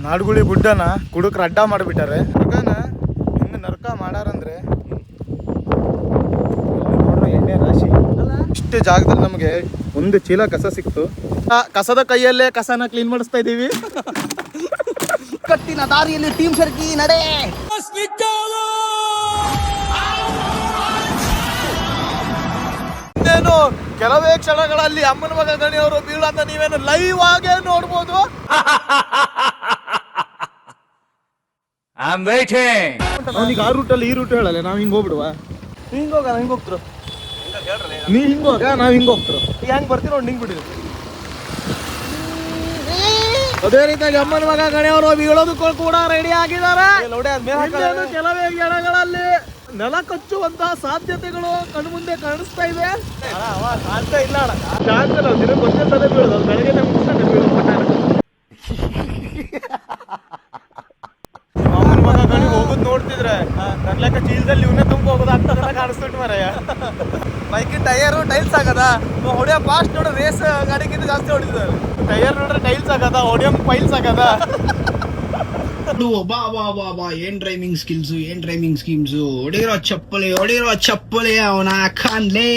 ನಾಡುಗುಳಿ ಗುಡ್ಡನ ಕುಡುಕ್ರ ಅಡ್ಡ ಮಾಡಿಬಿಟ್ಟಾರೆ. ಮಗನ ಹಿಂಗೆ ನರ್ಕ ಮಾಡಾರಂದ್ರೆ ಎಣ್ಣೆ ರಾಶಿ. ಇಷ್ಟೇ ಜಾಗದಲ್ಲಿ ನಮಗೆ ಒಂದು ಚೀಲ ಕಸ ಸಿಕ್ತು. ಕಸದ ಕೈಯಲ್ಲೇ ಕಸನ ಕ್ಲೀನ್ ಮಾಡಿಸ್ತಾ ಇದ್ದೀವಿ. ಕಟ್ಟಿನ ದಾರಿಯಲ್ಲಿ ಟೀಮ್ ಸರ್ಕಿ ನಡೆ. ಇನ್ನೇನು ಕೆಲವೇ ಕ್ಷಣಗಳಲ್ಲಿ ಅಮ್ಮನ ಮಗ ಗಣಿಯವರು ಬೀಳಂತ ನೀವೇನು ಲೈವ್ ಆಗೇ ನೋಡ್ಬೋದು. ಅವನಿಗೆ ಆ ರೂಟಲ್ಲಿ ಈ ರೂಟ್ ಹೇಳಲ್ಲ, ನಾವ್ ಹಿಂಗ್ ಹೋಗ್ಬಿಡುವ. ಹಿಂಗ್ ಹೋಗ, ಹಿಂಗ್ ಹೋಗ್ತಿರು. ನೀ ಹಿಂಗ್ ಹೋಗ, ನಾವ್ ಹಿಂಗ್ ಹೋಗ್ತಿರು. ಈಗ ಹೆಂಗ್ ಬರ್ತೀವಿ ನೋಡಿ, ಹಿಂಗ್ ಬಿಡಿರಿ. ಅದೇ ರೀತಿಯಾಗಿ ಅಮ್ಮನ ಮಗ ಗಣಿಯವರು ಬೀಳೋದಕ್ಕೂ ಕೂಡ ರೆಡಿ ಆಗಿದ್ದಾರೆ. ಕೆಲವೇ ಕ್ಷಣಗಳಲ್ಲಿ ನೆಲ ಕಚ್ಚುವಂತಹ ಸಾಧ್ಯತೆಗಳು ಕಣ್ಮುಂದೆ ಕಾಣಿಸ್ತಾ ಇದೆ. ದಿನಕ್ಕೆ ಒಂದೇ ಸಲ ಬೀಳೋದು, ಬೆಳಗ್ಗೆ ಅಮ್ಮನ ಮಗ ಗಣಿ ಹೋಗೋದು ನೋಡ್ತಿದ್ರೆ ನನ್ನ ಲೆಕ್ಕ ಚೀಲದಲ್ಲಿ ಇವನೇ ತುಂಬ ಹೋಗೋದಾಗ್ತದ ಕಾಣಿಸ್ಬಿಟ್ಟು ಮರಯ್ಯ. ಬೈಕಿ ಟೈರು ಟೈಲ್ಸ್ ಆಗದ, ಹೊಡಿಯೋ ಫಾಸ್ಟ್ ನೋಡ್ರೆ ರೇಸ್ ಗಾಡಿಗಿಂತ ಜಾಸ್ತಿ ಹೊಡಿತಾರೆ. ಟೈರ್ ನೋಡ್ರೆ ಟೈಲ್ಸ್ ಆಗದ, ಹೊಡಿಯೋ ಪೈಲ್ಸ್ ಆಗದ. ಏನ್ ಡ್ರೈವಿಂಗ್ ಸ್ಕಿಲ್ಸು, ಏನ್ ಡ್ರೈವಿಂಗ್ ಸ್ಕೀಮ್ಸು. ಹೊಡಿರೋ ಚಪ್ಪಲಿ ಅವನ ಖಾನ್ಲೇ.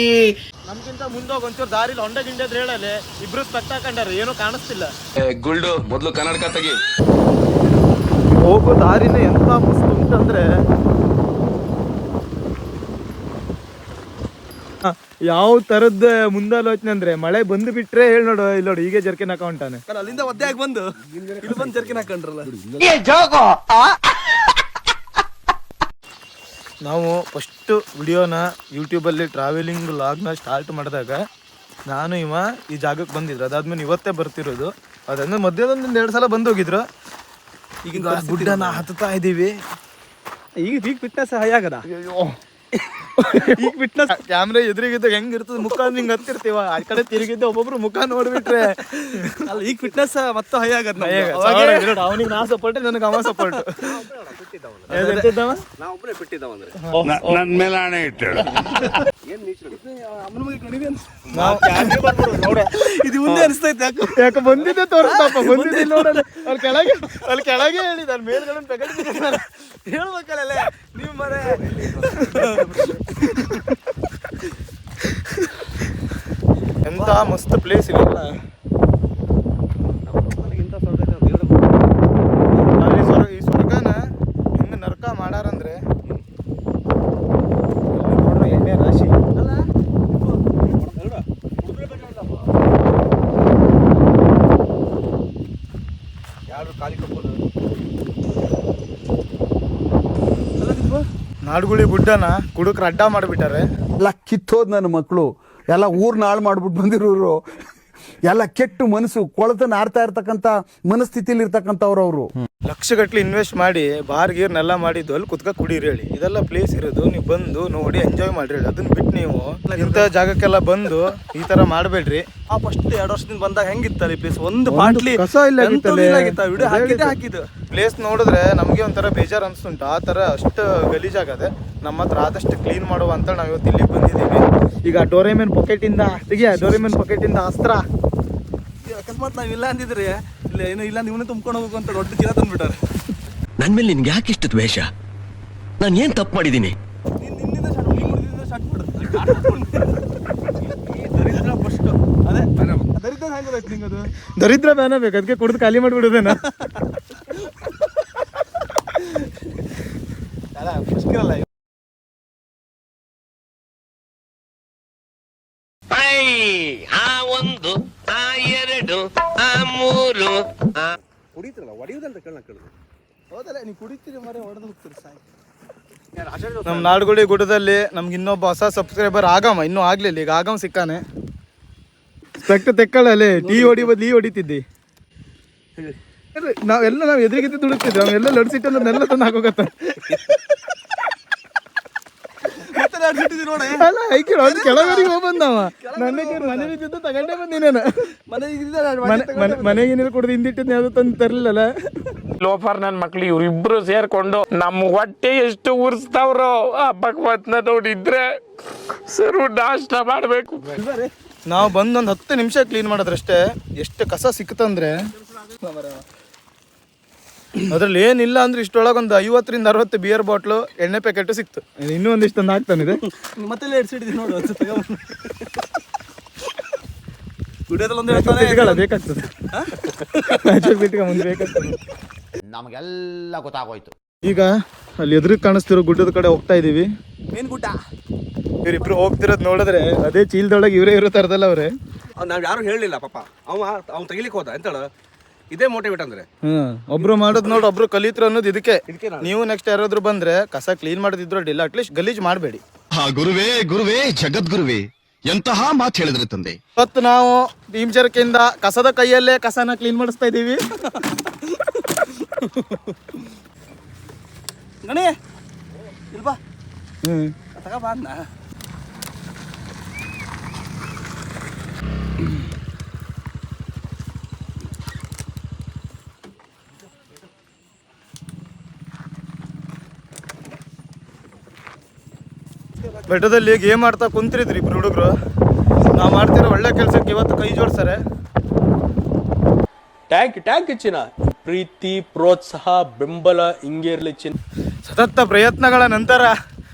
ನಮ್ಗಿಂತ ಮುಂದೋಗಿ ಒಂಚೂರು ದಾರಿಲಿ ಹೊಂಡ ಗಿಂಡದ್ರೆ ಹೇಳಲೆ ಇಬ್ರು ಸ್ಪೆಕ್ಟ್ ಹಾಕೊಂಡಾರೆ, ಏನೂ ಕಾಣಿಸ್ತಿಲ್ಲ. ಗುಲ್ಡು ಮೊದಲು ಕನ್ನಡಕ ತೆಗಿ. ಹೋಗೋ ದಾರಿನೇ ಎಂತ ಮಸ್ತ್ ಉಂಟಂದ್ರೆ ಯಾವ ತರದ್ ಮುಂದಾಲೋಚನೆ ಅಂದ್ರೆ ಮಳೆ ಬಂದು ಬಿಟ್ರೆ ಹೇಳಿ ನೋಡು, ಇಲ್ಲಿ ನೋಡು ಹೀಗೆ ಜರ್ಕಿನ್ ಹಾಕೊಂಟಾನೆ. ಅಲ್ಲಿಂದ ಒದ್ದೆ ಆಗಿ ಬಂದು ಇಲ್ಲಿ ಬಂದು ಜರ್ಕಿನ್ ಹಾಕೊಂಡ್ರಲ್ಲ. ನಾವು ಫಸ್ಟ್ ವಿಡಿಯೋನ ಯೂಟ್ಯೂಬಲ್ಲಿ ಟ್ರಾವೆಲಿಂಗ್ ಲಾಗ್ನ ಸ್ಟಾರ್ಟ್ ಮಾಡಿದಾಗ ನಾನು ಈ ಜಾಗಕ್ಕೆ ಬಂದಿದ್ರು. ಅದಾದ್ಮೇಲೆ ಇವತ್ತೇ ಬರ್ತಿರೋದು. ಅದಾದ್ಮೇಲೆ ಮಧ್ಯದೊಂದು 2 ಸಲ ಬಂದೋಗಿದ್ರು. ಈಗ ಗುಡ್ಡನ ಹತ್ತಾ ಇದ್ದೀವಿ. ಈಗ ಫಿಟ್ನೆಸ್ ಹೈ ಆಗದ. ಈಗ ಫಿಟ್ನೆಸ್ ಕ್ಯಾಮ್ರಾ ಎದುರಿಗಿದ್ದಾಗ ಹೆಂಗಿರ್ತದೆ, ಮುಖ ಹಿಂಗ್ ಹತ್ತಿರ್ತೀವ, ಆ ಕಡೆ ತಿರುಗಿದ್ದೆ ಒಬ್ಬೊಬ್ರು ಮುಖ ನೋಡ್ಬಿಟ್ರೆ ಅಲ್ಲ ಈಗ ಫಿಟ್ನೆಸ್ ಮತ್ತೆ ಹೈ ಆಗದ. ಅವನಿಗೆ ನಾ ಸಪೋರ್ಟ್, ನನಗೆ ಅವ ಸಪೋರ್ಟ್. ನನ್ ಮೇಲೆ ಹಣೆ ಇಟ್ಟು ಇದು ಮುಂದೆ ಅನಿಸ್ತೈತೆ. ಯಾಕೆ ಬಂದಿದ್ದೆ ತೋರಿಸ್ತಪ್ಪ, ಬಂದಿದ್ದೆ ನೋಡಲ್ಲ. ಅಲ್ಲಿ ಕೆಳಗೆ ಹೇಳಿದ, ಅಲ್ಲಿ ಮೇಲ್ಗಡೆ ತಗೊಂಡಿದ್ದ ಹೇಳ್ಬೇಕಲ್ಲ ನೀವು ಮರೆ. ಎಂತ ಮಸ್ತ್ ಪ್ಲೇಸ್ ಇಲ್ಲ. ಈ ಸ್ವರ್ಗನ ಹಿಂಗ ನರ್ಕ ಮಾಡಾರಂದ್ರೆ ನೋಡ್ರಿ ಎಣ್ಣೆ ರಾಶಿ. ನಾಡುಗುಳಿ ಗುಡ್ಡನ ಕುಡುಕ್ರ ಅಡ್ಡ ಮಾಡಿಬಿಟ್ಟಾರೆ. ಎಲ್ಲ ಕಿತ್ತೋದ್ ನನ್ನ ಮಕ್ಕಳು ಎಲ್ಲ ಊರ್ನ ಹಾಳು ಮಾಡ್ಬಿಟ್ಟು ಬಂದಿರೋರು, ಎಲ್ಲ ಕೆಟ್ಟು ಮನಸ್ಸು ಕೊಳತನ ಆಡ್ತಾ ಇರ್ತಕ್ಕಂಥ ಮನಸ್ಥಿತಿಲಿ ಇರ್ತಕ್ಕಂಥವ್ರು ಅವರು. ಲಕ್ಷಗಟ್ಲೆ ಇನ್ವೆಸ್ಟ್ ಮಾಡಿ ಬಾರ್ ಗೀರ್ನೆಲ್ಲ ಮಾಡಿದ್ದು ಅಲ್ಲಿ ಕುತ್ಕ ಕುಡೀರಿ ಹೇಳಿ. ಇದೆಲ್ಲ ಪ್ಲೇಸ್ ಇರೋದು, ನೀವು ಬಂದು ನೋಡಿ ಎಂಜಾಯ್ ಮಾಡ್ರಿ ಹೇಳಿ. ಅದನ್ನ ಬಿಟ್ಟು ನೀವು ಇಂಥ ಜಾಗಕ್ಕೆಲ್ಲ ಬಂದು ಈ ತರ ಮಾಡಬೇಡ್ರಿ. ಫಸ್ಟ್ 2 ವರ್ಷದಿಂದ ಬಂದಾಗ ಹೆಂಗಿತ್ತಲ್ಲ ಈ ಪ್ಲೇಸ್, ಒಂದು ಬಾಟ್ಲಿ ಕಸ ಇಲ್ಲ ವಿಡಿಯೋ ಹಾಕಿದ್ದು. ಪ್ಲೇಸ್ ನೋಡಿದ್ರೆ ನಮಗೆ ಒಂಥರ ಬೇಜಾರು ಅನ್ಸುಂಟು. ಆ ತರ ಅಷ್ಟು ಗಲೀಜಾಗದೆ. ನಮ್ಮ ಹತ್ರ ಆದಷ್ಟು ಕ್ಲೀನ್ ಮಾಡುವ ಅಂತ ನಾವು ಇವತ್ತು ಇಲ್ಲಿಗೆ ಬಂದಿದ್ದೀವಿ. ಈಗ ಡೋರೇಮನ್ ಪಾಕೆಟಿಂದ ಡೋರೇಮನ್ ಪಾಕೆಟಿಂದ ಅಸ್ತ್ರ. ಅಕಸ್ಮಾತ್ ನಾವ್ ಇಲ್ಲ ಅಂದಿದ್ರೆ ಇಲ್ಲ ಏನೋ ಇಲ್ಲ ನೀವನ್ನೇ ತುಂಬ್ಕೊಂಡು ಹೋಗ್ಬೇಕು ಅಂತ ದೊಡ್ಡ ಚೀಲ ತಂದ್ಬಿಟ್ಟಾರೆ. ನನ್ ಮೇಲೆ ನಿನ್ಗೆ ಯಾಕೆ ಇಷ್ಟು ದ್ವೇಷ? ನಾನು ಏನ್ ತಪ್ಪು ಮಾಡಿದ್ದೀನಿ? ದರಿದ್ರ ಬ್ಯಾನ ಬೇಕು, ಅದಕ್ಕೆ ಕುಡಿದು ಖಾಲಿ ಮಾಡಿಬಿಡೋದೇನ. ಆ 1 ಆ 2 ಆ 3 ಕುಡಿತಿರಲ್ಲ ಹೊಡಿಯೋದಲ್ಲ ಹೌದಲ್ಲ, ನೀವು ಕುಡಿತೀರಿ ಮರೆ ಹೊಡೆದು ಹೋಗ್ತೀರಿ ಸಾಯಿ. ನಮ್ಮ ನಾಡುಗುಳಿ ಗುಡ್ಡದಲ್ಲಿ ನಮ್ಗೆ ಇನ್ನೊಬ್ಬ ಹೊಸ ಸಬ್ಸ್ಕ್ರೈಬರ್ ಆಗಮ, ಇನ್ನೂ ಆಗ್ಲಿಲ್ಲ. ಈಗ ಆಗಮ ಸಿಕ್ಕಾನೆ. ಸ್ಪೆಕ್ಟ್ ತೆಕ್ಕಳಲ್ಲಿ ಟೀ ಹೊಡಿ ಬದ್ಲಿ ಹೊಡಿತಿದ್ದಿ. ನಾವ್ ಎದುರಿಗಿದ್ದು ದುಡುಕ್ತಿದ್ವಿ, ಅವೆಲ್ಲ ಲಡ್ಸಿಟ್ಟು ನೆಲ್ಲ ತಂದು ಹಾಕೋಗತ್ತ. ಅಲ್ಲ ಐಕೆ ಕೆಳಗಡೆಗೆ ಹೋಗ್ಬಂದವ, ಮನೆ ಇದ್ದಿದ್ದು ತಗೊಂಡೇ ಬಂದಿನೇನ. ಮನೆಗೆ ನೀರು ಕುಡ್ದು ಹಿಂದಿಟ್ಟಿದ್ ಯಾವ್ದು ತಂದು ತರ್ಲಿಲ್ಲಲ್ಲ. ಲೋಫರ್ ನನ್ ಮಕ್ಳು ಇವ್ರಿಬ್ರು ಸೇರ್ಕೊಂಡು ನಮ್ಮ ಹೊಟ್ಟೆ ಎಷ್ಟು ಉರ್ಸ್ತಾವ್ರೋ ಆ ಭಗವತ್ನ ನೋಡಿದ್ರೆ ಸರು ನಾಷ್ಟ ಮಾಡ್ಬೇಕು. ನಾವು ಬಂದೊಂದು 10 ನಿಮಿಷ ಕ್ಲೀನ್ ಮಾಡೋದ್ರಷ್ಟೇ ಎಷ್ಟು ಕಸ ಸಿಕ್ತಂದ್ರೆ ಅದ್ರಲ್ಲಿ ಏನಿಲ್ಲ ಅಂದ್ರೆ ಇಷ್ಟೊಳಗೆ ಒಂದು 50ರಿಂದ 60 ಬಿಯರ್ ಬಾಟ್ಲು ಎಣ್ಣೆ ಪ್ಯಾಕೆಟ್ ಸಿಕ್ತು. ಇನ್ನೂ ಒಂದಿಷ್ಟೊಂದು ಆಗ್ತಾನಿದೆ. ಮತ್ತೆ ಎಡ್ಸಿಟ್ಟಿದ್ದೀನಿ ನೋಡು ಬೇಕಾಗ್ತದೆ ಮುಂದೆ ಬೇಕಾಗ್ತದೆ. ನಮಗೆಲ್ಲ ಗೊತ್ತಾಗೋಯ್ತು. ಈಗ ಅಲ್ಲಿ ಎದುರಿಗೆ ಕಾಣಿಸ್ತಿರೋ ಗುಡ್ಡದ ಕಡೆ ಹೋಗ್ತಾ ಇದೀವಿ. ಮೇನ್ ಗುಡ್ಡ. ಇವರಿಬ್ರು ಹೋಗ್ತಿರೋದು ನೋಡಿದ್ರೆ ಅದೇ ಚೀಲದೊಳಗೆ ಇವರೇ ಇರೋ ತರದಲ್ಲ ಅವ್ರೆ. ನಾವ್ ಯಾರು ಹೇಳಲಿಲ್ಲ ಪಾಪ. ಅವ್ನು ತೆಗಿಲಿಕ್ಕೆ ಹೋದ ಎಂತೇಳ ಇದೇ ಮೋಟಿವೇಟ್ ಅಂದ್ರೆ. ಒಬ್ರು ಮಾಡೋದು ನೋಡಿ ಒಬ್ರು ಕಲಿತ್ರು ಅನ್ನೋದು ಇದಕ್ಕೆ. ನೀವು ನೆಕ್ಸ್ಟ್ ಯಾರಾದ್ರೂ ಬಂದ್ರೆ ಕಸ ಕ್ಲೀನ್ ಮಾಡೋದಿದ್ರು ಅಡ್ಡಿಲ್ಲ, ಅಟ್ಲೀಸ್ಟ್ ಗಲೀಜ್ ಮಾಡಬೇಡಿ. ಗುರುವೇ ಗುರುವೇ ಜಗದ್ಗುರುವೇ ಎಂತಹ ಮಾತು ಹೇಳಿದ್ರೆ ತಂದೆ. ಇವತ್ತು ನಾವು ಟೀಮ್ ಚರಕೆಯಿಂದ ಕಸದ ಕೈಯಲ್ಲೇ ಕಸನ ಕ್ಲೀನ್ ಮಾಡಿಸ್ತಾ ಇದೀವಿ. ಗಣಿ ಇಲ್ವಾ ತಗಬಾ ಅದ್ನ. ಬೆಟ್ಟದಲ್ಲಿ ಗೇಮ್ ಆಡ್ತಾ ಕುಂತಿರಿದ್ರಿ ಇಬ್ರು ಹುಡುಗರು. ನಾವು ಮಾಡ್ತಿರೋ ಒಳ್ಳೆ ಕೆಲಸಕ್ಕೆ ಇವತ್ತು ಕೈ ಜೋಡಿಸ್ತಾರೆ. ಟ್ಯಾಂಕ್ ಚಿನ್ನ ಪ್ರೀತಿ ಪ್ರೋತ್ಸಾಹ ಬೆಂಬಲ ಹಿಂಗೆ ಇರಲಿ ಚಿನ್ನ. ಸತತ ಪ್ರಯತ್ನಗಳ ನಂತರ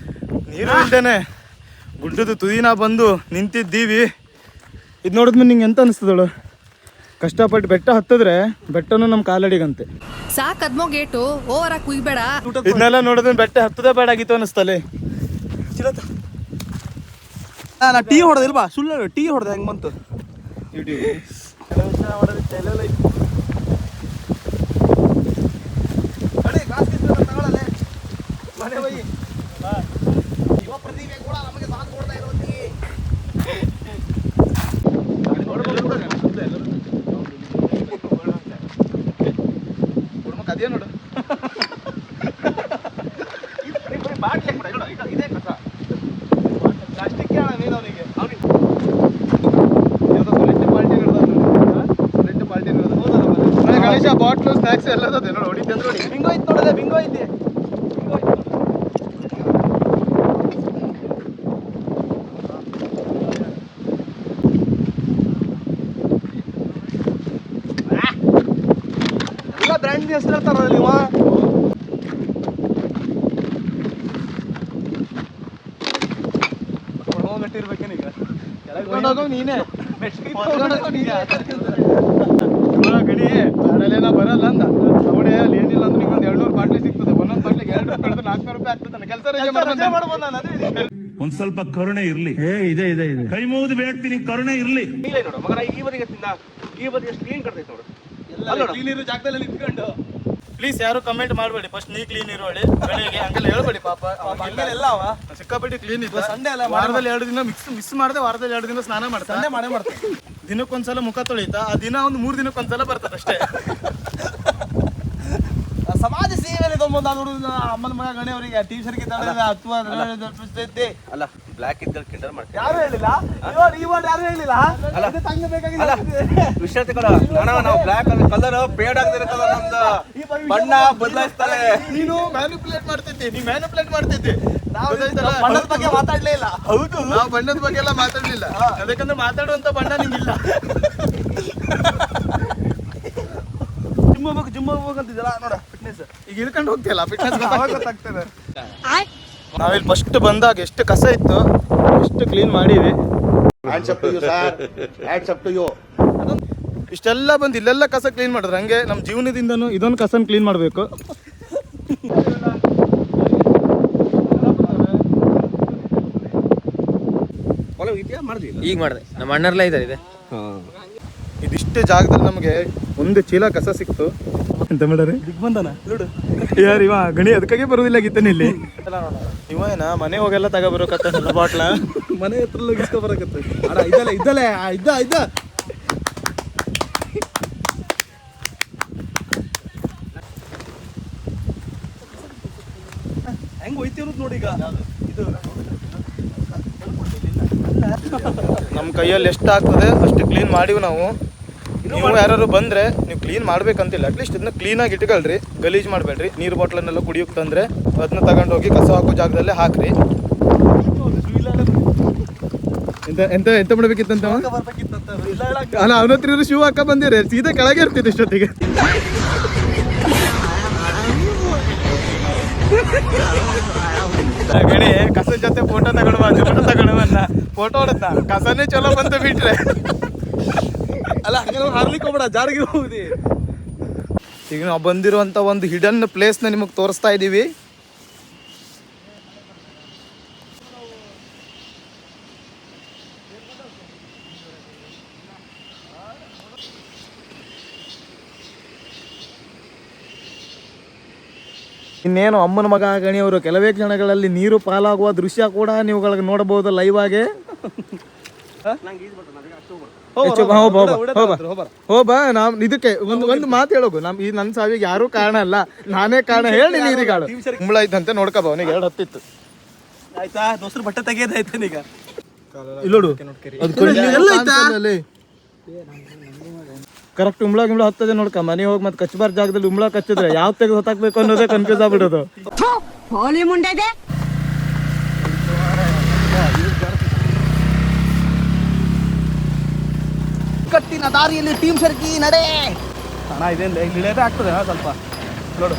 ನೀರು ಇಲ್ದೇನೆ ಗುಡ್ಡದ ತುದಿನ ಬಂದು ನಿಂತಿದ್ದೀವಿ. ಇದು ನೋಡಿದ್ಮೇಲೆ ನಿಂಗೆ ಎಂತ ಅನಿಸ್ತದಳು? ಕಷ್ಟಪಟ್ಟು ಬೆಟ್ಟ ಹತ್ತಿದ್ರೆ ಬೆಟ್ಟನು ನಮ್ಮ ಕಾಲಡಿಗಂತೆ. ಸಾಕ್ ಅದ್ಮೋ ಗೇಟು ಓವರ್ ಆಗಿ ಕುಯ್ಬೇಡ. ಇದನ್ನೆಲ್ಲ ನೋಡಿದ್ರೆ ಬೆಟ್ಟ ಹತ್ತದೇ ಬೇಡ ಆಗಿತ್ತು ಅನ್ನಿಸ್ತಲೆ. ನಾ ಟೀ ಹೊಡೆದ ಇಲ್ವಾ ಸುಳ್ಳು ಟೀ ಹೊಡೆದ ಹೆಂಗ್ ಬಂತು ಅದೇ ನೋಡು ಗಣೇಶ ಬಾಟ್ಲು ಸ್ನಾಕ್ಸ್ ಎಲ್ಲ ನೋಡಿ ಹೊಡಿತೆ ಅಂದ್ರೆ ನೋಡಿ. ಬಿಂಗೋ ಐತಿ ನೋಡಲ್ಲ ಬಿಂಗೋ ಐತಿ. ಎಲ್ಲ ಬ್ರ್ಯಾಂಡ್ ಹೆಸರು ಹೇಳ್ತಾರ ನೀವು. ಗಟ್ಟಿರ್ಬೇಕೇನೀಗ ನೀನೇ ಗಣಿ ಆಡಲೇನ ಬರಲ್ಲ ಅಂದ ಅವಡೆ ಅಲ್ಲಿ ಏನಿಲ್ಲ ಅಂದ್ರೆ ನಿಂಗೊಂದು 200 ಬಾಟ್ಲಿ ಸಿಗ್ತದೆ. ಒಂದೊಂದು ಬಾಟ್ಲಿಗೆ 2 ರೂಪಾಯಿ ಹಿಡಿದು 400 ರೂಪಾಯಿ ಆಗ್ತದೆ. ಕೆಲಸ ಒಂದ್ ಸ್ವಲ್ಪ ಕರುಣೆ ಇರ್ಲಿ. ಇದೆ ಇದೆ ಇದೆ. ಕೈ ಮುಗಿದು ಬೇಡ್ತೀನಿ, ಕರುಣೆ ಇರ್ಲಿ. ನೋಡು ಮಗನ ಈ ಬದಿಗೆ ಈ ಬದಿ ಎಷ್ಟು ಕ್ಲೀನ್ ಕಟ್ತೈತೆ ನೋಡು. ಕ್ಲೀನ್ ಇರೋ ಜಾಗದಲ್ಲಿ ನಿಂತ್ಕೊಂಡು ಪ್ಲೀಸ್ ಯಾರು ಕಮೆಂಟ್ ಮಾಡಬೇಡಿ. ಫಸ್ಟ್ ನೀ ಕ್ಲೀನ್ ಇರೋಳಿ ಬೆಳಿಗ್ಗೆ ಹಂಗೆಲ್ಲ ಹೇಳ್ಬೇಡಿ. ಪಾಪ ಎಲ್ಲ ಸಿಕ್ಕಾಪಟ್ಟಿ ಕ್ಲೀನ್ ಇತ್ತು. ಸಂಡೆ ಅಲ್ಲ ವಾರದಲ್ಲಿ 2 ದಿನ ಮಿಸ್ ಮಾಡಿದೆ. ವಾರದಲ್ಲಿ 2 ದಿನ ಸ್ನಾನ ಮಾಡ್ತಾ ಸಂಡೆ ಮಾಡೇ ಮಾಡ್ತಾರೆ. ದಿನಕ್ಕೊಂದ್ಸಲ ಮುಖ ತೊಳಿತಾ. ಆ ದಿನ ಒಂದು 3 ದಿನಕ್ಕೊಂದ್ಸಲ ಬರ್ತದೆ ಅಷ್ಟೇ. ಸಮಾಜ ಸೇವೆಯಲ್ಲಿ ತೊಂಬಂದು ಅಮ್ಮನ ಮಗ ಗಣಿ ಅವರಿಗೆ ಟಿವಿ ಸರ್ಗೆ ಅಲ್ಲ ಬ್ಲಾಕ್ ಇದ್ದಲ್ಲಿ ಕಿಂಡರ್ ಮಾಡ್ತಾರೆ. ಯಾರು ಹೇಳಿಲ್ಲ ಯಾರು ಹೇಳಿಲ್ಲ. ವಿಷಯ ನಾವು ಬ್ಲಾಕ್ ಕಲರ್ ಪೇಡ್ ಆಗ್ತಿರ್ತದ ನಮ್ದು ಬಣ್ಣ ಬದಲಾಯಿಸ್ತಾರೆ. ನೀನು ಮ್ಯಾನಿಪುಲೇಟ್ ಮಾಡ್ತಿದ್ದೆ. ಬಣ್ಣದ ಬಗ್ಗೆ ಮಾತಾಡ್ಲೇ ಇಲ್ಲ. ಹೌದು, ನಾವು ಬಣ್ಣದ ಬಗ್ಗೆ ಎಲ್ಲ ಮಾತಾಡ್ಲಿಲ್ಲ. ಅದಕ್ಕಂದ್ರೆ ಮಾತಾಡುವಂತ ಬಣ್ಣ ನಿಂಗಿಲ್ಲ. ಜಿಮ್ ಹೋಗ್ಬೇಕಂತಿದ್ದಲ್ಲ ನೋಡ ಫಿಟ್ನೆಸ್. ಈಗ ಇಳ್ಕೊಂಡು ಹೋಗ್ತಿಲ್ಲ ಫಿಟ್ನೆಸ್ ಗೊತ್ತಾಗ್ತದೆ. ನಾವಿಲ್ಲಿ ಫಸ್ಟ್ ಬಂದಾಗ ಎಷ್ಟು ಕಸ ಇತ್ತು ಎಷ್ಟು ಕ್ಲೀನ್ ಮಾಡೀವಿ. ಇಷ್ಟೆಲ್ಲ ಬಂದು ಇಲ್ಲೆಲ್ಲ ಕಸ ಕ್ಲೀನ್ ಮಾಡಿದ್ರೆ ಹಂಗೆ ನಮ್ಮ ಜೀವನದಿಂದನೂ ಇದೊಂದು ಕಸನ ಕ್ಲೀನ್ ಮಾಡಬೇಕು. ಈಗ ಮಾಡಿದೆ ನಮ್ಮ ಅಣ್ಣರ್ಲ ಇದ್ದಾರೆ ಇದೆ. ಇದಿಷ್ಟೇ ಜಾಗದಲ್ಲಿ ನಮಗೆ ಒಂದು ಚೀಲ ಕಸ ಸಿಕ್ತು. ಎಂತ ಮಾಡ್ರಿ ದಿಗ್ಬಂಧನ ನೋಡು ಯಾರು ಇವ ಗಣಿ ಅದಕ್ಕಾಗೆ ಬರೋದಿಲ್ಲ ಗಿತ್ತನ ಇಲ್ಲಿ. ಇವ ಏನ ಮನೆ ಹೋಗೆಲ್ಲ ತಗೋಬರೋಕತ್ತ ಬಾಟ್ಲ ಮನೆ ಹತ್ರ ಇಸ್ಕೊ ಬರಕತ್ತ. ಅಡ ಇದ್ದಲೆ ಇದ್ದ ಹೆಂಗ್ ಹೋಯ್ತಿರೋದು ನೋಡಿ. ಈಗ ಇದು ನಮ್ಮ ಕೈಯಲ್ಲಿ ಎಷ್ಟು ಆಗ್ತದೆ ಅಷ್ಟು ಕ್ಲೀನ್ ಮಾಡಿವಿ ನಾವು. ನೀವು ಯಾರು ಬಂದರೆ ನೀವು ಕ್ಲೀನ್ ಮಾಡ್ಬೇಕಂತಿಲ್ಲ, ಅಟ್ಲೀಸ್ಟ್ ಇದನ್ನ ಕ್ಲೀನಾಗಿ ಇಟ್ಕೊಳ್ರಿ, ಗಲೀಜು ಮಾಡಬೇಡ್ರಿ. ನೀರು ಬಾಟ್ಲನ್ನೆಲ್ಲ ಕುಡಿಯೋಕೆ ತಂದರೆ ಅದನ್ನ ತಗೊಂಡು ಹೋಗಿ ಕಸ ಹಾಕೋ ಜಾಗದಲ್ಲೇ ಹಾಕ್ರಿ. ಎಂತ ಎಂತ ಮಾಡ್ಬೇಕಿತ್ತಂತ ಅಲ್ಲ ಅವನ ಹತ್ರ ಶೂ ಹಾಕ ಬಂದಿರಿ ಸೀದಾ ಕೆಳಗೆ ಇರ್ತಿತ್ತು ಇಷ್ಟೊತ್ತಿಗೆ. ಗಣಿ ಕಸ ಜೊತೆ ಫೋಟೋ ತಗೊಂಡು ಫೋಟೋ ಹೊಡತ್ತ ಕಸನೇ ಚಲೋ ಬಂತ ಬಿಟ್ರೆ ಅಲ್ಲ ಹಂಗೆ ಹಾರ್ಲಿಕ್ಕೆ ಹೋಗ್ಬೇಡ, ಜಾರಿಗೆ ಹೋಗುದಿ. ಈಗ ನಾವು ಬಂದಿರುವಂತ ಒಂದು ಹಿಡನ್ ಪ್ಲೇಸ್ನ ನಿಮಗೆ ತೋರಿಸ್ತಾ ಇದ್ದೀವಿ. ಇನ್ನೇನು ಅಮ್ಮನ ಮಗ ಗಣಿಯವರು ಕೆಲವೇ ಕ್ಷಣಗಳಲ್ಲಿ ನೀರು ಪಾಲಾಗುವ ದೃಶ್ಯ ಕೂಡ ನೀವುಗಳಿಗೆ ನೋಡಬಹುದು ಲೈವ್ ಆಗಿ. ಹೋಬಾ ನಾವ್ ಇದಕ್ಕೆ ಒಂದು ಮಾತು ಹೇಳೋಗು, ಈ ನನ್ನ ಸಾವಿಗೆ ಯಾರು ಕಾರಣ ಅಲ್ಲ, ನಾನೇ ಕಾರಣ. ಹೇಳಿ ನೀರಿಗಾಳು ಕುಂಬಳ ಐತಂತೆ ನೋಡ್ಕೋಬ, ಅವನಿಗೆ 2 ಹತ್ತಿತ್ತು. ಆಯ್ತಾ ದೋಸ್ತರ ಬಟ್ಟೆ ತೆಗೆಯೋದಾಯ್ತು ಈಗ. ಇಲ್ಲೋಡು ಕರೆಕ್ಟ್ ಉಂಬಳ ಗಿಂಬಳ ಹತ್ತದೆ ನೋಡ್ಕ. ಮನೆ ಹೋಗಿ ಮತ್ತೆ ಕಚ್ಚಬಾರ್ದ ಜಾಗದಲ್ಲಿ ಉಂಬಳ ಕಚ್ಚಿದ್ರೆ ಯಾವ ತೆಗೆದು ಹೊತ್ತಾಕ್ಬೇಕು ಅನ್ನೋದೇ ಕನ್ಫ್ಯೂಸ್ ಆಗ್ಬಿಡೋದು. ಕಟ್ಟಿನ ದಾರಿಯಲ್ಲಿ ಟೀಮ್ ಸರ್ಕಿ ನಡೆ. ಹಣ ಇದೆ ಇಳಿಯೋದೇ ಆಗ್ತದೆ ಸ್ವಲ್ಪ ನೋಡು.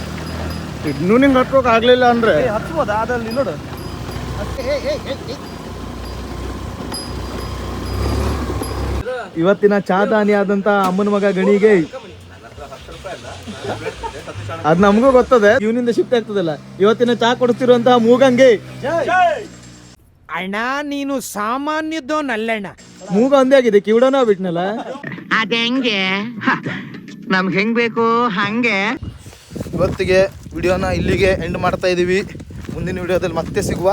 ಇನ್ನೂ ನಿಂಗೆ ಹತ್ಕೋಕ್ ಆಗ್ಲಿಲ್ಲ ಅಂದ್ರೆ ಹತ್ಬೋದಾ ಅದಲ್ಲಿ ನೋಡು. ಇವತ್ತಿನ ಚಾದಾನಿ ಆದಂತ ಅಮ್ಮನ ಮಗ ಗಣಿಗೆ ಅದ್ ನಮಗೂ ಗೊತ್ತದೆ, ಇವನಿಂದ ಶಿಫ್ಟ್ ಆಗ್ತದಲ್ಲ. ಇವತ್ತಿನ ಚಾ ಕೊಡ್ತಿರುವಂತಹ ಮೂಗಂಗೆ ಅಣ್ಣ ನೀನು ಸಾಮಾನ್ಯದೋನಲ್ಲಣ್ಣ. ಮೂಗ ಒಂದೇ ಆಗಿದೆ, ಕಿವಿಡೋನ ಬಿಟ್ನಲ್ಲ. ಅದ ಹೆಂಗೆ ನಮ್ಗೆ ಹೆಂಗ್ ಬೇಕು ಹಂಗೆ. ಇವತ್ತಿಗೆ ವಿಡಿಯೋನ ಇಲ್ಲಿಗೆ ಎಂಡ್ ಮಾಡ್ತಾ ಇದೀವಿ. ಮುಂದಿನ ವಿಡಿಯೋದಲ್ಲಿ ಮತ್ತೆ ಸಿಗುವ.